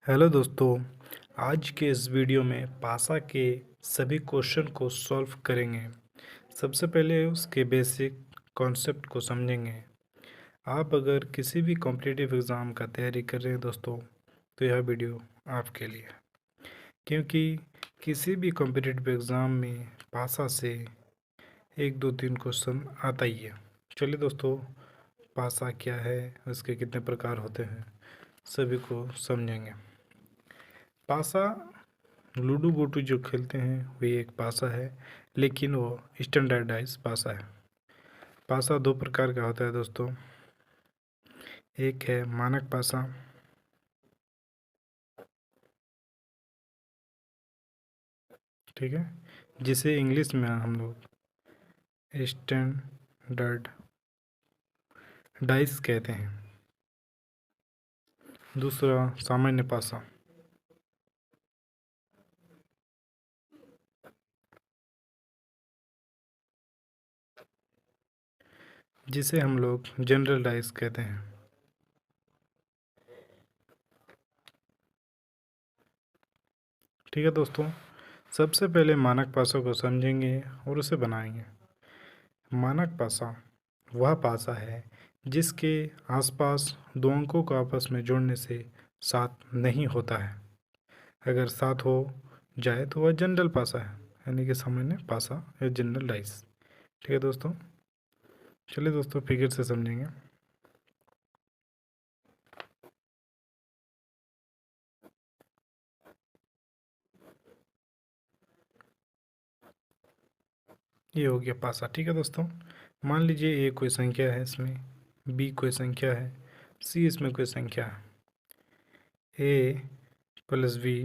Hello दोस्तों। आज के इस वीडियो में पासा के सभी क्वेश्चन को सॉल्व करेंगे। सबसे पहले उसके बेसिक कॉन्सेप्ट को समझेंगे। आप अगर किसी भी कॉम्पिटिटिव एग्ज़ाम का तैयारी कर रहे हैं दोस्तों, तो यह वीडियो आपके लिए है। क्योंकि किसी भी कॉम्पिटिटिव एग्ज़ाम में पासा से 1 2 3 क्वेश्चन आता ही है। चलिए दोस्तों, पासा क्या है, उसके कितने प्रकार होते हैं, सभी को समझेंगे। पासा लूडो गोटू जो खेलते हैं वही एक पासा है, लेकिन वो स्टैंडर्डाइज पासा है। पासा 2 प्रकार का होता है दोस्तों। एक है मानक पासा, ठीक है, जिसे इंग्लिश में हम लोग स्टैंडर्ड डाइस कहते हैं। दूसरा सामान्य पासा, जिसे हम लोग जनरल डाइस कहते हैं। ठीक है दोस्तों, सबसे पहले मानक पासा को समझेंगे और उसे बनाएंगे। मानक पासा वह पासा है जिसके आसपास दो अंकों को आपस में जोड़ने से 7 नहीं होता है। अगर 7 हो जाए तो वह जनरल पासा है, यानी कि सामान्य पासा या जनरल डाइस। ठीक है दोस्तों, चलिए दोस्तों फिगर से समझेंगे। ये हो गया पासा। ठीक है दोस्तों, मान लीजिए ए कोई संख्या है, इसमें बी कोई संख्या है, सी इसमें कोई संख्या है। A plus B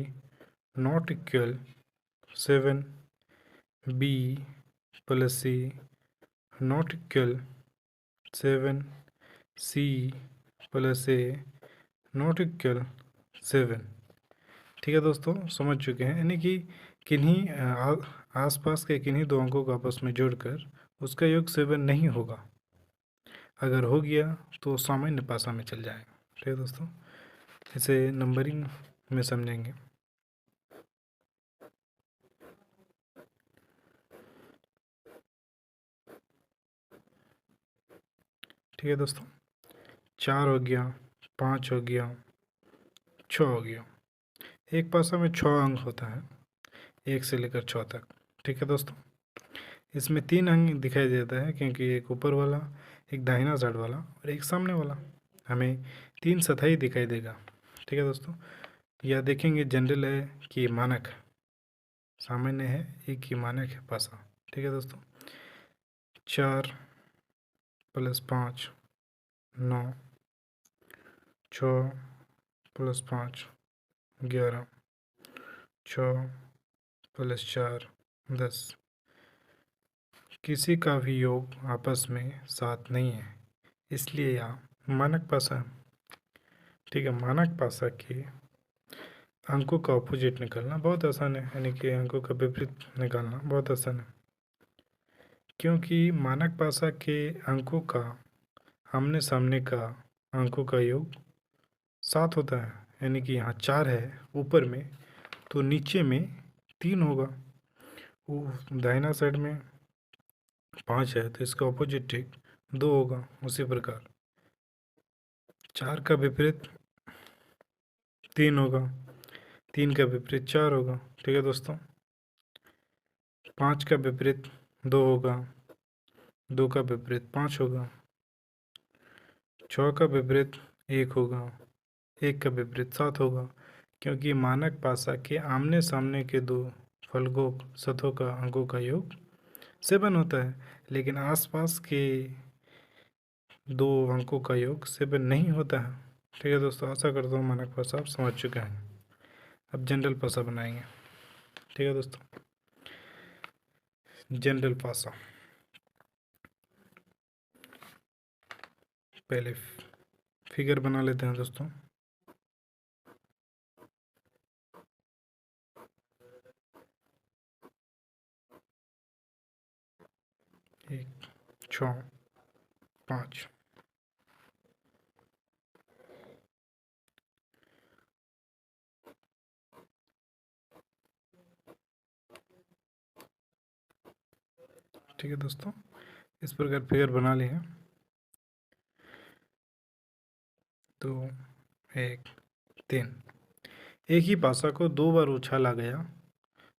not equal 7, B plus C not equal 7, C plus A not equal 7। ठीक है दोस्तों, समझ चुके हैं, यानी कि किन्हीं आसपास के किन्हीं दो अंकों को आपस में जोड़कर उसका योग 7 नहीं होगा। अगर हो गया तो सामान्य पासा में चल जाएगा। ठीक है दोस्तों, इसे नंबरिंग में समझेंगे। ठीक है दोस्तों, 4 हो गया, 5 हो गया, 6 हो गया। एक पासा में 6 अंक होता है, 1 से लेकर 6 तक। ठीक है दोस्तों, इसमें 3 अंक दिखाई देता है, क्योंकि एक ऊपर वाला, एक दाहिना साइड वाला और एक सामने वाला। हमें 3 सतही दिखाई देगा। ठीक है दोस्तों, यह देखेंगे जनरल है कि मानक है, सामान्य है, एक ही मानक है पासा। ठीक है दोस्तों, 4 प्लस 5 9, 6 प्लस 5 11, 6 प्लस 4 10। किसी का भी योग आपस में 7 नहीं है, इसलिए यह मानक पासा है। ठीक है, मानक पासा के अंकों का ऑपोजिट निकालना बहुत आसान है, यानी कि अंकों का विपरीत निकालना बहुत आसान है, क्योंकि मानक पासा के अंकों का आमने सामने का अंकों का योग 7 होता है। यानी कि यहाँ 4 है ऊपर में, तो नीचे में 3 होगा। वो दाहिना साइड में 5 है, तो इसका ऑपोजिट ठीक 2 होगा। उसी प्रकार 4 का विपरीत 3 होगा, 3 का विपरीत 4 होगा। ठीक है दोस्तों, 5 का विपरीत 2 होगा, 2 का विपरीत 5 होगा, 6 का विपरीत 1 होगा, 1 का विपरीत 7 होगा। क्योंकि मानक पासा के आमने सामने के दो फलकों सतहों का अंकों का योग 7 होता है, लेकिन आसपास के दो अंकों का योग 7 नहीं होता है। ठीक है दोस्तों, आशा करता हूँ मानक पासा आप समझ चुके हैं। अब जनरल पासा बनाएंगे। ठीक है दोस्तों, जनरल पासा पहले फिगर बना लेते हैं दोस्तों। एक, 6, 5। ठीक है दोस्तों, इस प्रकार फिगर बना लिए हैं। तो 1 3 एक ही पासा को 2 बार उछाला गया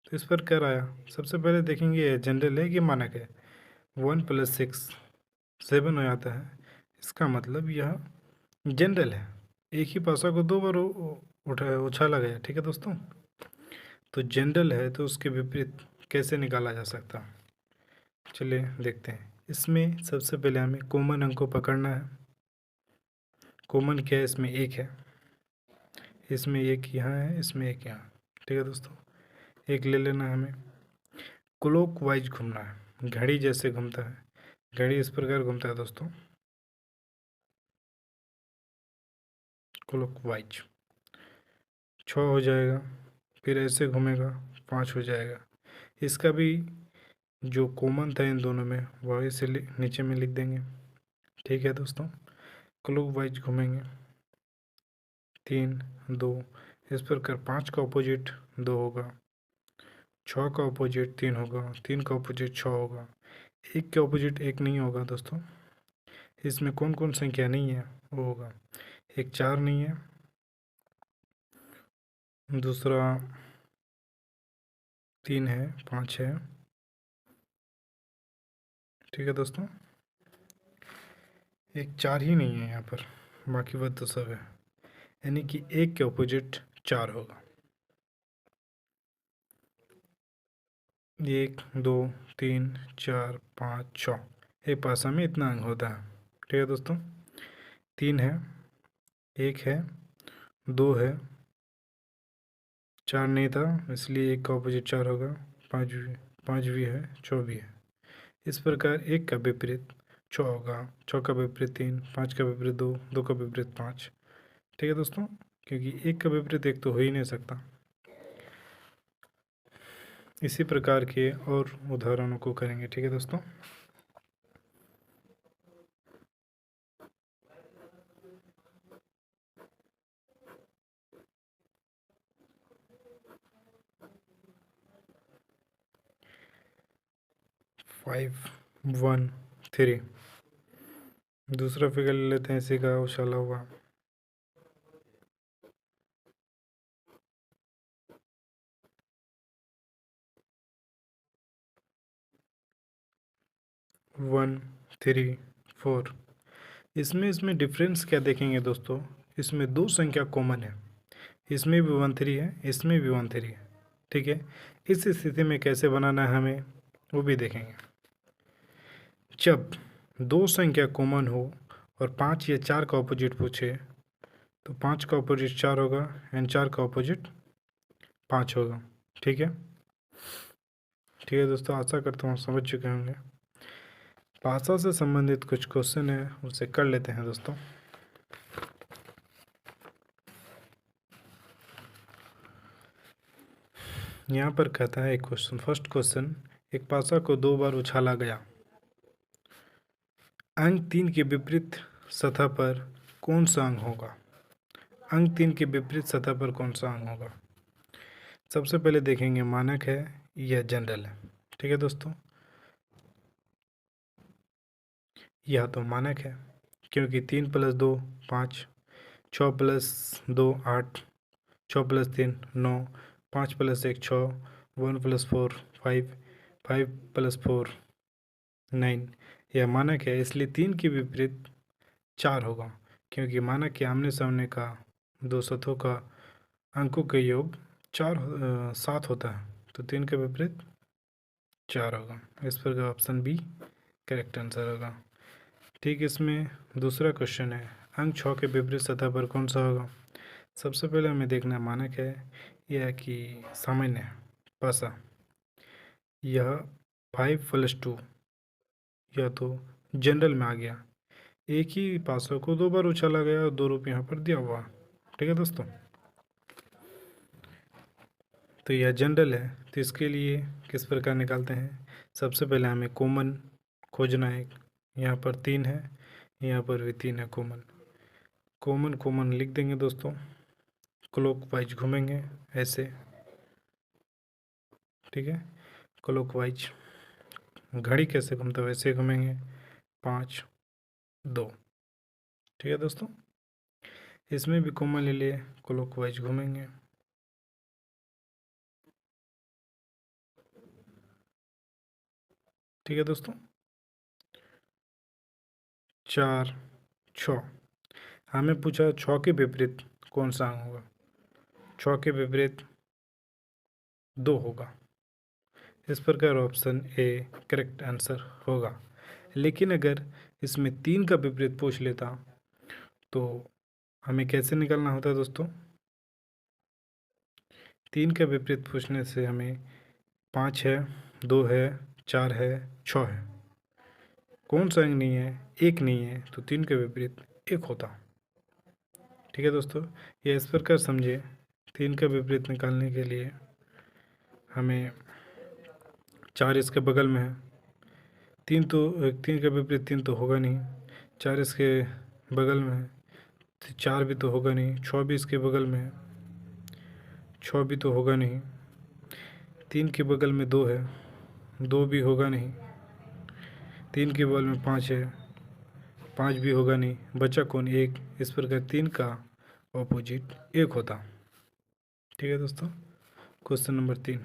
तो इस पर क्या आया। सबसे पहले देखेंगे ये जनरल है कि मानक है। 1 + 6 7 हो जाता है, इसका मतलब यह जनरल है। एक ही पासा को 2 बार उछाला गया। ठीक है दोस्तों, तो जनरल है तो उसके विपरीत कैसे निकाला जा सकता। चलिए देखते हैं। इसमें सबसे पहले हमें कॉमन अंक को पकड़ना है। कॉमन क्या है, इसमें 1 है, इसमें 1 यहाँ है, इसमें 1 यहाँ। ठीक है दोस्तों, 1 ले लेना है हमें। क्लॉक वाइज घूमना है, घड़ी जैसे घूमता है। घड़ी इस प्रकार घूमता है दोस्तों, क्लॉक वाइज। 6 हो जाएगा, फिर ऐसे घूमेगा, 5 हो जाएगा। इसका भी जो कॉमन था इन दोनों में वह इसे नीचे में लिख देंगे। ठीक है दोस्तों, क्लॉक वाइज घूमेंगे, 3 2 इस प्रकार। 5 का अपोजिट 2 होगा, 6 का अपोजिट 3 होगा, 3 का अपोजिट 6 होगा। 1 के अपोजिट 1 नहीं होगा दोस्तों। इसमें कौन कौन संख्या नहीं है वो होगा। एक 4 नहीं है, दूसरा 3 है, 5 है। ठीक है दोस्तों, एक 4 ही नहीं है यहाँ पर, बाकी वह तो सब है। यानी कि 1 के अपोजिट 4 होगा। 1 2 3 4 5 6 एक पासा में इतना अंक होता है। ठीक है दोस्तों, 3 है, 1 है, 2 है, 4 नहीं था इसलिए 1 का अपोजिट 4 होगा। 5 भी है, 6 भी है। इस प्रकार 1 का विपरीत 6 होगा, 6 का विपरीत 3, 5 का विपरीत 2, 2 का विपरीत 5। ठीक है दोस्तों, क्योंकि 1 का विपरीत 1 तो हो ही नहीं सकता। इसी प्रकार के और उदाहरणों को करेंगे। ठीक है दोस्तों, फाइव 1 3। दूसरा फिगर ले लेते हैं इसी का उछाला हुआ। 1 3 4। इसमें डिफरेंस क्या देखेंगे दोस्तों, इसमें 2 संख्या कॉमन है। इसमें भी 1 3 है, इसमें भी 1 3 है। ठीक है, इस स्थिति में कैसे बनाना है हमें वो भी देखेंगे। जब 2 संख्या कॉमन हो और 5 या 4 का ऑपोजिट पूछे तो 5 का ऑपोजिट 4 होगा एंड 4 का ऑपोजिट 5 होगा। ठीक है, ठीक है दोस्तों, आशा करता हूँ समझ चुके होंगे। भाषा से संबंधित कुछ क्वेश्चन है उसे कर लेते हैं दोस्तों। यहाँ पर कहता है एक क्वेश्चन, फर्स्ट क्वेश्चन, एक पासा को 2 बार उछाला गया, अंक 3 के विपरीत सतह पर कौन सा अंक होगा। अंक 3 के विपरीत सतह पर कौन सा अंक होगा। सबसे पहले देखेंगे मानक है या जनरल है। ठीक है दोस्तों, यह तो मानक है क्योंकि 3 + 2 5, 6 + 2 8, 6 + 3 9, 5 + 1 6, 1 + 4 5, 5 + 4 9। यह मानक है, इसलिए 3 के विपरीत 4 होगा क्योंकि मानक के आमने सामने का दो सतहों का अंकों का योग 7 होता है, तो 3 के विपरीत 4 होगा। इस पर का ऑप्शन बी करेक्ट आंसर होगा। ठीक, इसमें दूसरा क्वेश्चन है, अंक 6 के विपरीत सतह पर कौन सा होगा। सबसे पहले हमें देखना मानक है यह कि सामान्य है पासा। यह 5 + 2, यह तो जनरल में आ गया। एक ही पासा को 2 बार उछाला गया और 2 रुपये यहाँ पर दिया हुआ। ठीक है दोस्तों, तो यह जनरल है, तो इसके लिए किस प्रकार निकालते हैं। सबसे पहले हमें कॉमन खोजना है। यहाँ पर 3 है, यहाँ पर भी 3 है कॉमन। कॉमन कॉमन लिख देंगे दोस्तों, क्लॉक वाइज घूमेंगे ऐसे। ठीक है, क्लॉक वाइज घड़ी कैसे घूमता है वैसे घूमेंगे, 5 2। ठीक है दोस्तों, इसमें भी कॉमन ले लिए, क्लॉकवाइज घूमेंगे। ठीक है दोस्तों, 4 6। हमें पूछा 6 के विपरीत कौन सा अंक होगा। 6 के विपरीत 2 होगा। इस प्रकार ऑप्शन ए करेक्ट आंसर होगा। लेकिन अगर इसमें 3 का विपरीत पूछ लेता तो हमें कैसे निकालना होता है दोस्तों। 3 का विपरीत पूछने से हमें 5 है, 2 है, 4 है, 6 है, कौन सा अंक नहीं है, एक नहीं है, तो 3 के विपरीत 1 होता। ठीक है दोस्तों, ये इस प्रकार समझिए। 3 का विपरीत निकालने के लिए हमें 4 इसके बगल में है, 3 का विपरीत 3 तो होगा नहीं, 4 इसके बगल में है, 4 भी तो होगा नहीं, 6 भी इसके बगल में है, 6 भी तो होगा नहीं, 3 के बगल में 2 है, 2 भी होगा नहीं, 3 के बगल में 5 है, 5 भी होगा नहीं, बचा कौन, 1। इस प्रकार 3 का ऑपोजिट 1 होता। ठीक है दोस्तों, क्वेश्चन नंबर 3,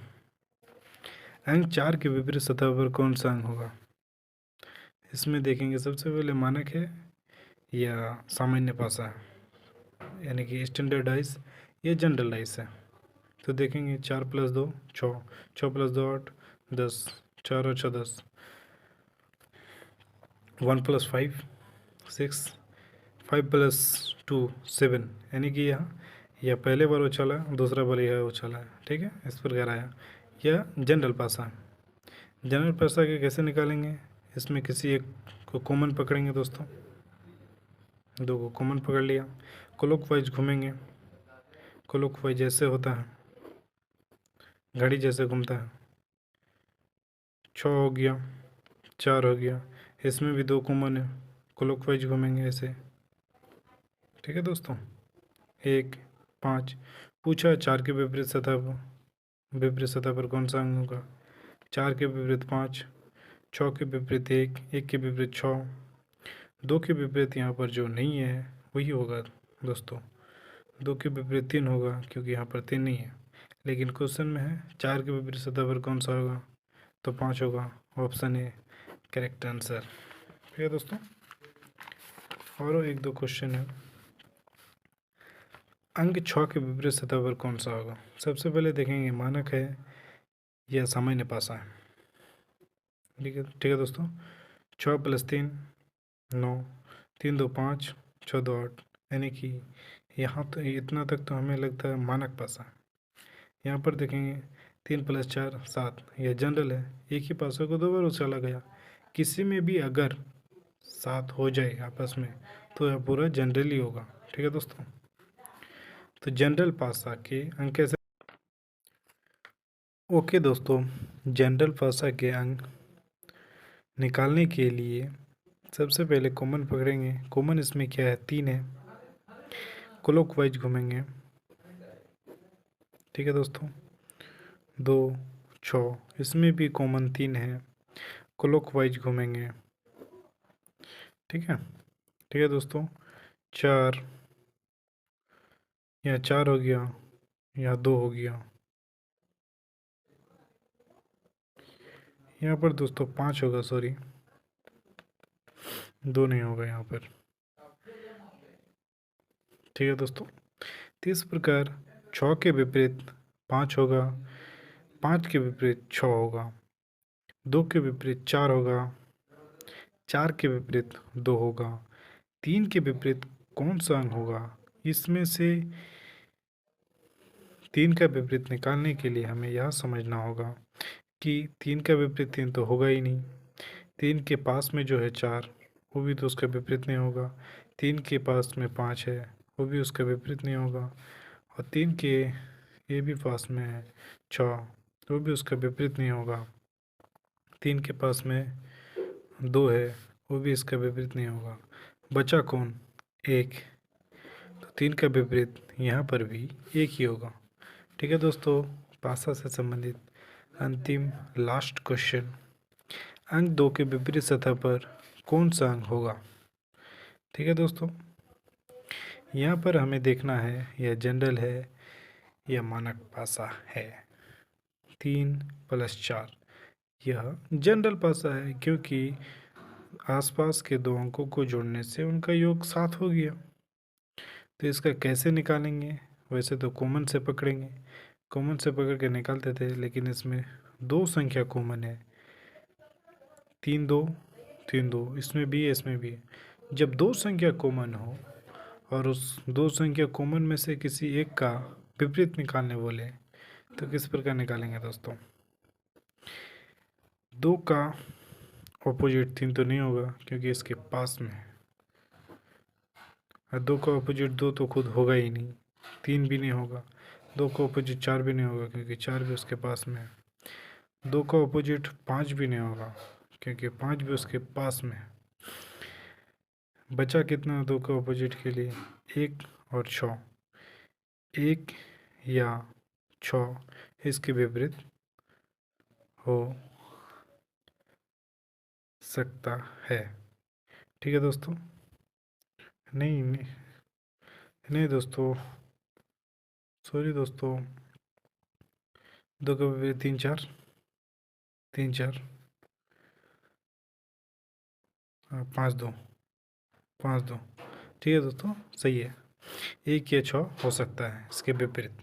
अंक 4 के विपरीत सतह पर कौन सा अंक होगा। इसमें देखेंगे सबसे पहले मानक है या सामान्य पासा है, यानी कि स्टैंडर्डाइज या जनरलाइज है। तो देखेंगे 4 + 2 6, 6 + 2 8 10, 4 और 6 10, 1 + 5 6, 5 + 2 7, यानी कि यह पहले बार उछाला, दूसरा बार यह उछाला है। ठीक है, इस प्रकार आया। यह जनरल पासा। जनरल पासा के कैसे निकालेंगे, इसमें किसी एक को कॉमन पकड़ेंगे दोस्तों, 2 को कॉमन पकड़ लिया, क्लॉकवाइज घूमेंगे। क्लॉकवाइज जैसे होता है, घड़ी जैसे घूमता है। 6 हो गया, 4 हो गया, इसमें भी 2 कॉमन है, क्लॉकवाइज घूमेंगे ऐसे। ठीक है दोस्तों, 1 5 पूछा 4 के विपरीत सतह पर कौन सा अंक होगा। 4 के विपरीत 5, 6 के विपरीत 1, 1 के विपरीत 6, 2 के विपरीत यहाँ पर जो नहीं है वही होगा दोस्तों। 2 के विपरीत 3 होगा क्योंकि यहाँ पर 3 नहीं है। लेकिन क्वेश्चन में है 4 के विपरीत सतह पर कौन सा होगा, तो 5 होगा। Option A correct answer. ठीक है दोस्तों, और 1-2 क्वेश्चन है। अंक 6 के विपरीत सतह पर कौन सा होगा। सबसे पहले देखेंगे मानक है या सामान्य पासा है। ठीक है दोस्तों, 6 + 3 9, 3 2 5, 6 2 8, यानी कि यहाँ तो इतना तक तो हमें लगता है मानक पासा है। यहाँ पर देखेंगे 3 + 4 7, यह जनरल है, एक ही पासा को 2 बार उछाला गया। किसी में भी अगर 7 हो जाए आपस में तो यह पूरा जनरली होगा। ठीक है दोस्तों, तो जनरल पासा के अंक कैसे। ओके दोस्तों, जनरल पासा के अंक निकालने के लिए सबसे पहले कॉमन पकड़ेंगे। कॉमन इसमें क्या है, 3 है, क्लॉकवाइज घूमेंगे। ठीक है दोस्तों, 2 6, इसमें भी कॉमन 3 है, क्लॉकवाइज घूमेंगे। ठीक है, ठीक है दोस्तों, 4, यहाँ 4 हो गया, यहाँ 2 हो गया, यहाँ पर दोस्तों 5 होगा, सॉरी 2 नहीं होगा यहाँ पर। ठीक है दोस्तों, तो इस प्रकार 6 के विपरीत 5 होगा, 5 के विपरीत 6 होगा, 2 के विपरीत 4 होगा, 4 के विपरीत 2 होगा, 3 के विपरीत कौन सा अंक होगा। इसमें से 3 का विपरीत निकालने के लिए हमें यह समझना होगा कि 3 का विपरीत 3 तो होगा ही नहीं। 3 के पास में जो है 4, वो भी तो उसका विपरीत नहीं होगा। 3 के पास में 5 है, वो भी उसका विपरीत नहीं होगा। और 3 के ये भी पास में है 6, वो भी उसका विपरीत नहीं होगा। 3 के पास में 2 है, वो भी इसका विपरीत नहीं होगा। बचा कौन, 1। तो 3 का विपरीत यहाँ पर भी 1 ही होगा। ठीक है दोस्तों, पासा से संबंधित अंतिम लास्ट क्वेश्चन, अंक 2 के विपरीत सतह पर कौन सा अंक होगा। ठीक है दोस्तों, यहाँ पर हमें देखना है यह जनरल है या मानक पासा है। 3 + 4 यह जनरल पासा है, क्योंकि आसपास के दो अंकों को जोड़ने से उनका योग 7 हो गया। तो इसका कैसे निकालेंगे, वैसे तो कॉमन से पकड़ेंगे, कॉमन से पकड़ के निकालते थे, लेकिन इसमें दो संख्या कॉमन है, 3 2 3 2, इसमें भी है इसमें भी है। जब दो संख्या कॉमन हो और उस दो संख्या कॉमन में से किसी एक का विपरीत निकालने बोले तो किस प्रकार निकालेंगे दोस्तों। 2 का ऑपोजिट 3 तो नहीं होगा, क्योंकि इसके पास में है, और 2 का ऑपोजिट 2 तो खुद होगा ही नहीं, 3 भी नहीं होगा। 2 का ऑपोजिट 4 भी नहीं होगा, क्योंकि 4 भी उसके पास में है। 2 का ऑपोजिट 5 भी नहीं होगा, क्योंकि 5 भी उसके पास में है। बचा कितना 2 का ऑपोजिट के लिए, 1 और 6। 1 या 6 इसके विपरीत हो सकता है। ठीक है दोस्तों, नहीं नहीं नहीं दोस्तों, सॉरी दोस्तों, 2 का विपरीत 3 4, 3 4, 5 2, 5 2। ठीक है दोस्तों, सही है, 1 या 6 हो सकता है इसके विपरीत।